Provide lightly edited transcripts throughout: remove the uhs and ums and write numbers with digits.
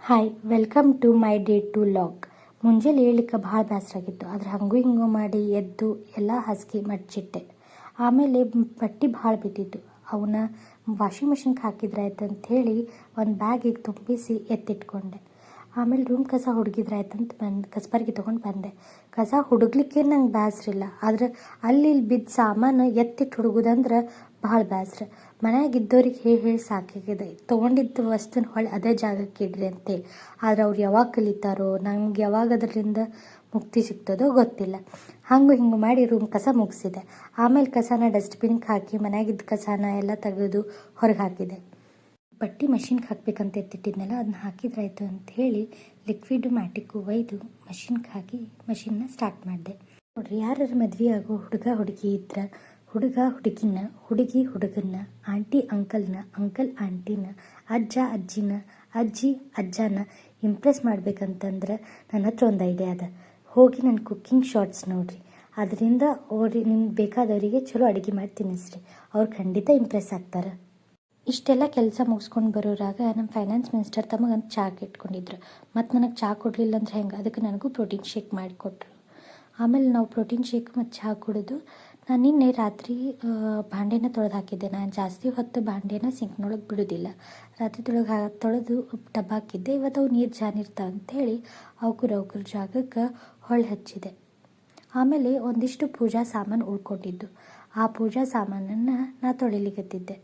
Hi welcome to my day to log. ಮುಂಜಾನೆ ಏಳಲಿಕ್ಕೆ ಭಾಳ ಬೇಸರಾಗಿತ್ತು. ಆದರೆ ಹಂಗೂ ಹಿಂಗೂ ಮಾಡಿ ಎದ್ದು ಎಲ್ಲ ಹಾಸಿಗೆ ಮಡ್ಚಿಟ್ಟೆ. ಆಮೇಲೆ ಬಟ್ಟೆ ಭಾಳ ಬಿದ್ದಿತ್ತು. ಅವನ್ನ ವಾಷಿಂಗ್ ಮಿಷಿನ್ಗೆ ಹಾಕಿದ್ರಾಯ್ತು ಅಂಥೇಳಿ ಒಂದು ಬ್ಯಾಗಿಗೆ ತುಂಬಿಸಿ ಎತ್ತಿಟ್ಕೊಂಡೆ. ಆಮೇಲೆ ರೂಮ್ ಕಸ ಹುಡುಗಿದ್ರಾಯ್ತಂತ ಕಸಬರ್ಗಿ ತೊಗೊಂಡು ಬಂದೆ. ಕಸ ಹುಡುಗ್ಲಿಕ್ಕೆ ನಂಗೆ ಬೇಸರಿಲ್ಲ, ಆದರೆ ಅಲ್ಲಿ ಇಲ್ಲಿ ಬಿದ್ದ ಸಾಮಾನು ಎತ್ತಿಟ್ಟು ಹುಡುಗೋದಂದ್ರೆ ಭಾಳ ಬೇಸರ. ಮನೆಯಾಗಿದ್ದವ್ರಿಗೆ ಹೇಳಿ ಸಾಕಾಗಿದೆ. ತೊಗೊಂಡಿದ್ದ ವಸ್ತುನ ಹೊಳೆ ಅದೇ ಜಾಗಕ್ಕೆ ಇಡ್ರಿ ಅಂತೇಳಿ. ಆದರೆ ಅವ್ರು ಯಾವಾಗ ಕಲಿತಾರೋ, ನಂಗೆ ಯಾವಾಗ ಅದರಿಂದ ಮುಕ್ತಿ ಸಿಗ್ತದೋ ಗೊತ್ತಿಲ್ಲ. ಹಂಗೂ ಹಿಂಗೆ ಮಾಡಿ ರೂಮ್ ಕಸ ಮುಗಿಸಿದೆ. ಆಮೇಲೆ ಕಸನ ಡಸ್ಟ್ಬಿನ್ಗೆ ಹಾಕಿ ಮನೆಯಾಗಿದ್ದ ಕಸನ ಎಲ್ಲ ತೆಗೆದು ಹೊರಗೆ ಹಾಕಿದೆ. ಬಟ್ಟೆ ಮಷಿನ್ಗೆ ಹಾಕ್ಬೇಕಂತ ಎತ್ತಿಟ್ಟಿದ್ನಲ್ಲ, ಅದನ್ನ ಹಾಕಿದ್ರಾಯ್ತು ಅಂಥೇಳಿ ಲಿಕ್ವಿಡ್ ಮ್ಯಾಟಿಕ್ಕು ಒಯ್ದು ಮಷಿನ್ಗೆ ಹಾಕಿ ಮಷಿನ್ನ ಸ್ಟಾರ್ಟ್ ಮಾಡಿದೆ. ನೋಡ್ರಿ, ಯಾರು ಮದುವೆ ಆಗೋ ಹುಡುಗ ಹುಡುಗಿ ಇದ್ರೆ ಹುಡುಗ ಹುಡುಗಿನ, ಹುಡುಗಿ ಹುಡುಗನ್ನ, ಆಂಟಿ ಅಂಕಲ್ನ, ಅಂಕಲ್ ಆಂಟಿನ, ಅಜ್ಜ ಅಜ್ಜಿನ, ಅಜ್ಜಿ ಅಜ್ಜನ ಇಂಪ್ರೆಸ್ ಮಾಡ್ಬೇಕಂತಂದ್ರೆ ನನ್ನ ಹತ್ರ ಒಂದು ಐಡಿಯಾ ಅದ. ಹೋಗಿ ನನ್ನ ಕುಕ್ಕಿಂಗ್ ಶಾರ್ಟ್ಸ್ ನೋಡ್ರಿ. ಅದರಿಂದ ನಿಮ್ಗೆ ಬೇಕಾದವರಿಗೆ ಚಲೋ ಅಡುಗೆ ಮಾಡಿ ತಿನ್ನಿಸ್ರಿ. ಅವ್ರು ಖಂಡಿತ ಇಂಪ್ರೆಸ್ ಆಗ್ತಾರೆ. ಇಷ್ಟೆಲ್ಲ ಕೆಲಸ ಮುಗಿಸ್ಕೊಂಡು ಬರೋರಾಗ ನಮ್ಮ ಫೈನಾನ್ಸ್ ಮಿನಿಸ್ಟರ್ ತಮಗಂತ ಚಹಾ ಇಟ್ಕೊಂಡಿದ್ರು. ಮತ್ತು ನನಗೆ ಚಹಾ ಕೊಡಲಿಲ್ಲ ಅಂದ್ರೆ ಹೆಂಗೆ, ಅದಕ್ಕೆ ನನಗೂ ಪ್ರೋಟೀನ್ ಶೇಕ್ ಮಾಡಿಕೊಟ್ರು. ಆಮೇಲೆ ನಾವು ಪ್ರೋಟೀನ್ ಶೇಕ್ ಮತ್ತು ಚಹಾ ಕುಡಿದು ನಾನು ನಿನ್ನೆ ರಾತ್ರಿ ಭಾಂಡೆನ ತೊಳೆದು ಹಾಕಿದ್ದೆ. ನಾನು ಜಾಸ್ತಿ ಹೊತ್ತು ಭಾಂಡೆನ ಸಿಂಕ್ನೊಳಗೆ ಬಿಡೋದಿಲ್ಲ. ರಾತ್ರಿ ತೊಳೆದು ಡಬ್ಬ ಹಾಕಿದ್ದೆ. ಇವತ್ತು ಅವು ನೀರು ಜಾನಿರ್ತಾವೆ ಅಂಥೇಳಿ ಅವಕುರ ಜಾಗಕ್ಕೆ ಹೊಳ್ಳಿ ಹಚ್ಚಿದೆ. ಆಮೇಲೆ ಒಂದಿಷ್ಟು ಪೂಜಾ ಸಾಮಾನು ಉಳ್ಕೊಂಡಿದ್ದು. ಆ ಪೂಜಾ ಸಾಮಾನನ್ನು ನಾ ತೊಳಿಲಿಕತ್ತಿದ್ದೆ.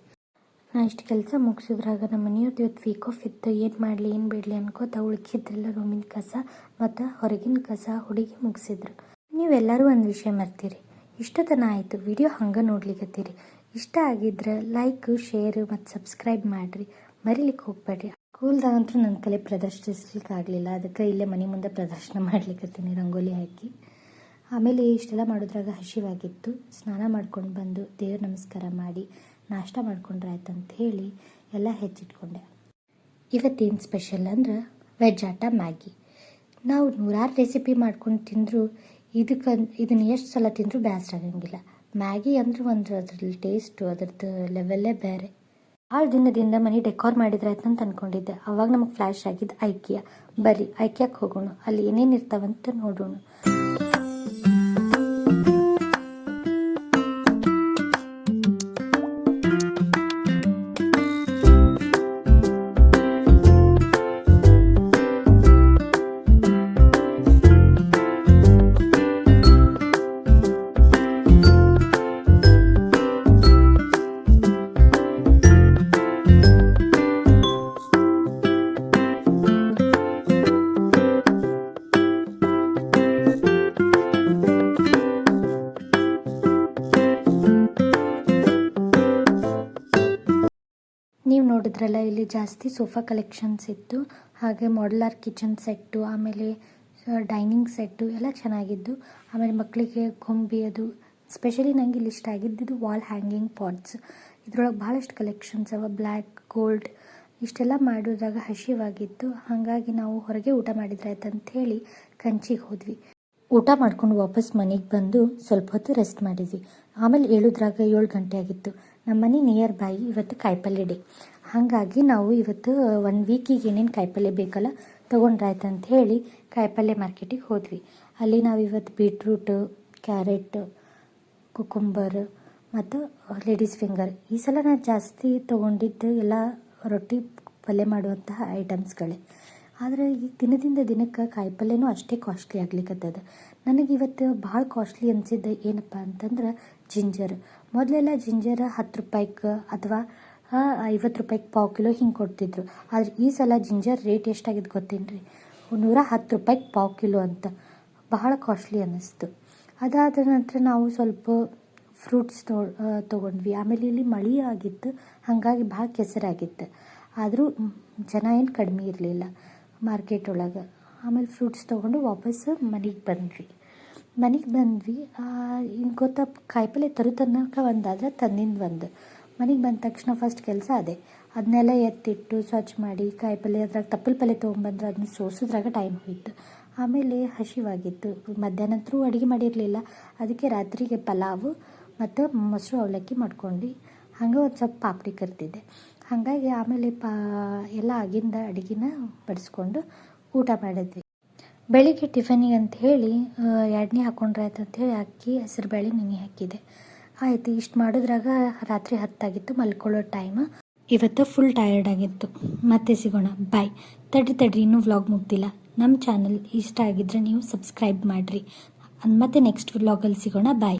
ನಾ ಇಷ್ಟು ಕೆಲಸ ಮುಗಿಸಿದ್ರಾಗ ನಮ್ಮ ಮನೆಯವ್ರದ್ದು ಇವತ್ತು ವೀಕ್ ಆಫ್ ಇತ್ತು. ಏನು ಮಾಡಲಿ ಏನು ಬಿಡಲಿ ಅನ್ಕೋತ ಉಳ್ಕಿದ್ರೆಲ್ಲ ರೂಮಿನ ಕಸ ಮತ್ತು ಹೊರಗಿನ ಕಸ ಹುಡುಗಿ ಮುಗಿಸಿದ್ರು. ನೀವೆಲ್ಲರೂ ಒಂದು ವಿಷಯ ಮರ್ತೀರಿ. ಇಷ್ಟೊತ್ತನ ಆಯಿತು ವಿಡಿಯೋ ಹಂಗೆ ನೋಡ್ಲಿಕ್ಕತ್ತೀರಿ. ಇಷ್ಟ ಆಗಿದ್ರೆ ಲೈಕ್, ಶೇರ್ ಮತ್ತು ಸಬ್ಸ್ಕ್ರೈಬ್ ಮಾಡಿರಿ. ಮರಿಲಿಕ್ಕೆ ಹೋಗ್ಬೇಡ್ರಿ. ಸ್ಕೂಲ್ದಾಗಂತೂ ನನ್ನ ಕಲೆ ಪ್ರದರ್ಶಿಸ್ಲಿಕ್ಕೆ ಆಗಲಿಲ್ಲ. ಅದಕ್ಕೆ ಇಲ್ಲೇ ಮನೆ ಮುಂದೆ ಪ್ರದರ್ಶನ ಮಾಡ್ಲಿಕ್ಕತ್ತೀನಿ ರಂಗೋಲಿ ಹಾಕಿ. ಆಮೇಲೆ ಇಷ್ಟೆಲ್ಲ ಮಾಡೋದ್ರಾಗ ಹಸಿವಾಗಿತ್ತು. ಸ್ನಾನ ಮಾಡ್ಕೊಂಡು ಬಂದು ದೇವ್ರ ನಮಸ್ಕಾರ ಮಾಡಿ ನಾಷ್ಟ ಮಾಡ್ಕೊಂಡ್ರಾಯ್ತು ಅಂತ ಹೇಳಿ ಎಲ್ಲ ಹೆಚ್ಚಿಟ್ಕೊಂಡೆ. ಇವತ್ತೇನು ಸ್ಪೆಷಲ್ ಅಂದ್ರೆ ವೆಜ್ ಆಟ ಮ್ಯಾಗಿ. ನಾವು ನೂರಾರು ರೆಸಿಪಿ ಮಾಡ್ಕೊಂಡು ತಿಂದರೂ ಇದನ್ನು ಎಷ್ಟು ಸಲ ತಿಂದರೂ ಬೇಸರಾಗಂಗಿಲ್ಲ. ಮ್ಯಾಗಿ ಅಂದ್ರೆ ಅದ್ರಲ್ಲಿ ಟೇಸ್ಟು ಅದರದ್ದು ಲೆವೆಲ್ಲೇ ಬೇರೆ. ಭಾಳ ದಿನದಿಂದ ಮನೆ ಡೆಕೋರ್ ಮಾಡಿದ್ರಾಯ್ತು ಅಂತ ಅಂದ್ಕೊಂಡಿದ್ದೆ. ಅವಾಗ ನಮಗೆ ಫ್ಲ್ಯಾಶ್ ಆಗಿದ್ದು ಐಕಿಯಾ. ಬರ್ರಿ ಐಕಿಯಾಕ್ಕೆ ಹೋಗೋಣ, ಅಲ್ಲಿ ಏನೇನು ಇರ್ತಾವಂತ ನೋಡೋಣ. ನೀವು ನೋಡಿದ್ರಲ್ಲ, ಇಲ್ಲಿ ಜಾಸ್ತಿ ಸೋಫಾ ಕಲೆಕ್ಷನ್ಸ್ ಇತ್ತು. ಹಾಗೆ ಮಾಡ್ಯುಲರ್ ಕಿಚನ್ ಸೆಟ್ಟು, ಆಮೇಲೆ ಡೈನಿಂಗ್ ಸೆಟ್ಟು ಎಲ್ಲ ಚೆನ್ನಾಗಿದ್ದು. ಆಮೇಲೆ ಮಕ್ಕಳಿಗೆ ಗೊಂಬೆ, ಅದು ಸ್ಪೆಷಲಿ ನನಗೆ ಇಲ್ಲಿ ಇಷ್ಟ ಆಗಿದ್ದು ವಾಲ್ ಹ್ಯಾಂಗಿಂಗ್ ಪಾಟ್ಸ್. ಇದ್ರೊಳಗೆ ಭಾಳಷ್ಟು ಕಲೆಕ್ಷನ್ಸ್ ಅವ. ಬ್ಲ್ಯಾಕ್, ಗೋಲ್ಡ್ ಇಷ್ಟೆಲ್ಲ ಮಾಡೋದ್ರಾಗ ಹಸಿವಾಗಿತ್ತು. ಹಾಗಾಗಿ ನಾವು ಹೊರಗೆ ಊಟ ಮಾಡಿದ್ರಾಯ್ತು ಅಂಥೇಳಿ ಕಂಚಿಗೆ ಹೋದ್ವಿ. ಊಟ ಮಾಡ್ಕೊಂಡು ವಾಪಸ್ ಮನೆಗೆ ಬಂದು ಸ್ವಲ್ಪ ಹೊತ್ತು ರೆಸ್ಟ್ ಮಾಡಿದ್ವಿ. ಆಮೇಲೆ ಏಳೋದ್ರಾಗ 7 ಗಂಟೆ ಆಗಿತ್ತು. ನಮ್ಮ ಮನೆ ನಿಯರ್ ಬೈ ಇವತ್ತು ಕಾಯಿಪಲ್ಯ ಡೇ. ಹಾಗಾಗಿ ನಾವು ಇವತ್ತು 1 ವೀಕಿಗೆ ಏನೇನು ಕಾಯಿಪಲ್ಯ ಬೇಕಲ್ಲ ತೊಗೊಂಡ್ರಾಯ್ತು ಅಂತ ಹೇಳಿ ಕಾಯಿಪಲ್ಯ ಮಾರ್ಕೆಟಿಗೆ ಹೋದ್ವಿ. ಅಲ್ಲಿ ನಾವು ಇವತ್ತು ಬೀಟ್ರೂಟ್, ಕ್ಯಾರೆಟ್, ಕುಕುಂಬರ್ ಮತ್ತು ಲೇಡೀಸ್ ಫಿಂಗರ್ ಈ ಸಲ ನಾನು ಜಾಸ್ತಿ ತೊಗೊಂಡಿದ್ದು ಎಲ್ಲ ರೊಟ್ಟಿ ಪಲ್ಯ ಮಾಡುವಂತಹ ಐಟಮ್ಸ್ಗಳೇ. ಆದರೆ ಈ ದಿನದಿಂದ ದಿನಕ್ಕೆ ಕಾಯಿಪಲ್ಯನೂ ಅಷ್ಟೇ ಕಾಸ್ಟ್ಲಿ ಆಗ್ಲಿಕ್ಕತ್ತದ. ನನಗೆ ಇವತ್ತು ಭಾಳ ಕಾಸ್ಟ್ಲಿ ಅನಿಸಿದ್ದು ಏನಪ್ಪ ಅಂತಂದ್ರೆ ಜಿಂಜರ್. ಮೊದಲೆಲ್ಲ ಜಿಂಜರ್ 10 ರೂಪಾಯಿಗೆ ಅಥವಾ 50 ರೂಪಾಯಿಗೆ ಪಾವು ಕಿಲೋ ಹಿಂಗೆ ಕೊಡ್ತಿದ್ರು. ಆದರೆ ಈ ಸಲ ಜಿಂಜರ್ ರೇಟ್ ಎಷ್ಟಾಗಿದ್ದು ಗೊತ್ತೇನು ರೀ? 110 ರೂಪಾಯಿಗೆ ಪಾವು ಕಿಲೋ ಅಂತ. ಬಹಳ ಕಾಸ್ಟ್ಲಿ ಅನ್ನಿಸ್ತು. ಅದಾದ ನಂತರ ನಾವು ಸ್ವಲ್ಪ ಫ್ರೂಟ್ಸ್ ತೊಗೊಂಡ್ವಿ. ಆಮೇಲೆ ಇಲ್ಲಿ ಮಳೆ ಆಗಿತ್ತು, ಹಾಗಾಗಿ ಭಾಳ ಕೆಸರಾಗಿತ್ತು. ಆದರೂ ಜನ ಏನು ಕಡಿಮೆ ಇರಲಿಲ್ಲ ಮಾರ್ಕೆಟ್ ಒಳಗೆ. ಆಮೇಲೆ ಫ್ರೂಟ್ಸ್ ತೊಗೊಂಡು ವಾಪಸ್ ಮನೆಗೆ ಬಂದ್ವಿ. ಇನ್ನು ಗೊತ್ತಾ, ಕಾಯಿಪಲ್ಯ ತನಕ ಒಂದಾದ್ರೆ ತಂದಿಂದ ಮನೆಗೆ ಬಂದ ತಕ್ಷಣ ಫಸ್ಟ್ ಕೆಲಸ ಅದೇ. ಅದನ್ನೆಲ್ಲ ಎತ್ತಿಟ್ಟು ಸ್ವಚ್ಛ ಮಾಡಿ ಕಾಯಿಪಲ್ಯ ಅದ್ರಾಗ ತಪ್ಪಲು ಪಲ್ಯ ತೊಗೊಂಬಂದ್ರೆ ಅದನ್ನ ಸೋಸೋದ್ರಾಗ ಟೈಮ್ ಹೋಯಿತು. ಆಮೇಲೆ ಹಸಿವಾಗಿತ್ತು. ಮಧ್ಯಾಹ್ನಂತರೂ ಅಡುಗೆ ಮಾಡಿರಲಿಲ್ಲ. ಅದಕ್ಕೆ ರಾತ್ರಿಗೆ ಪಲಾವು ಮತ್ತು ಮೊಸರು ಅವಲಕ್ಕಿ ಮಾಡ್ಕೊಂಡು ಹಂಗೆ ಒಂದು ಸ್ವಲ್ಪ ಪಾಪಡಿ ಕರ್ತಿದ್ದೆ. ಹಾಗಾಗಿ ಆಮೇಲೆ ಎಲ್ಲ ಆಗಿಂದ ಅಡುಗೆನ ಬಡಿಸ್ಕೊಂಡು ಊಟ ಮಾಡಿದ್ವಿ. ಬೆಳಿಗ್ಗೆ ಟಿಫನಿಗೆ ಅಂತ ಹೇಳಿ ಎಣ್ಣೆ ಹಾಕ್ಕೊಂಡ್ರೆ ಆಯ್ತು ಅಂಥೇಳಿ ಅಕ್ಕಿ ಹೆಸರುಬೇಳೆ ನೆನೆ ಹಾಕಿದೆ. ಆಯಿತು, ಇಷ್ಟು ಮಾಡಿದ್ರಾಗ ರಾತ್ರಿ 10 ಆಗಿತ್ತು, ಮಲ್ಕೊಳ್ಳೋ ಟೈಮ್. ಇವತ್ತು ಫುಲ್ ಟಯರ್ಡ್ ಆಗಿತ್ತು. ಮತ್ತೆ ಸಿಗೋಣ, ಬಾಯ್. ತಡ್ರಿ ಇನ್ನೂ ವ್ಲಾಗ್ ಮುಗ್ದಿಲ್ಲ. ನಮ್ಮ ಚಾನಲ್ ಇಷ್ಟ ಆಗಿದ್ರೆ ನೀವು ಸಬ್ಸ್ಕ್ರೈಬ್ ಮಾಡಿರಿ. ಮತ್ತೆ ನೆಕ್ಸ್ಟ್ ವ್ಲಾಗಲ್ಲಿ ಸಿಗೋಣ, ಬಾಯ್.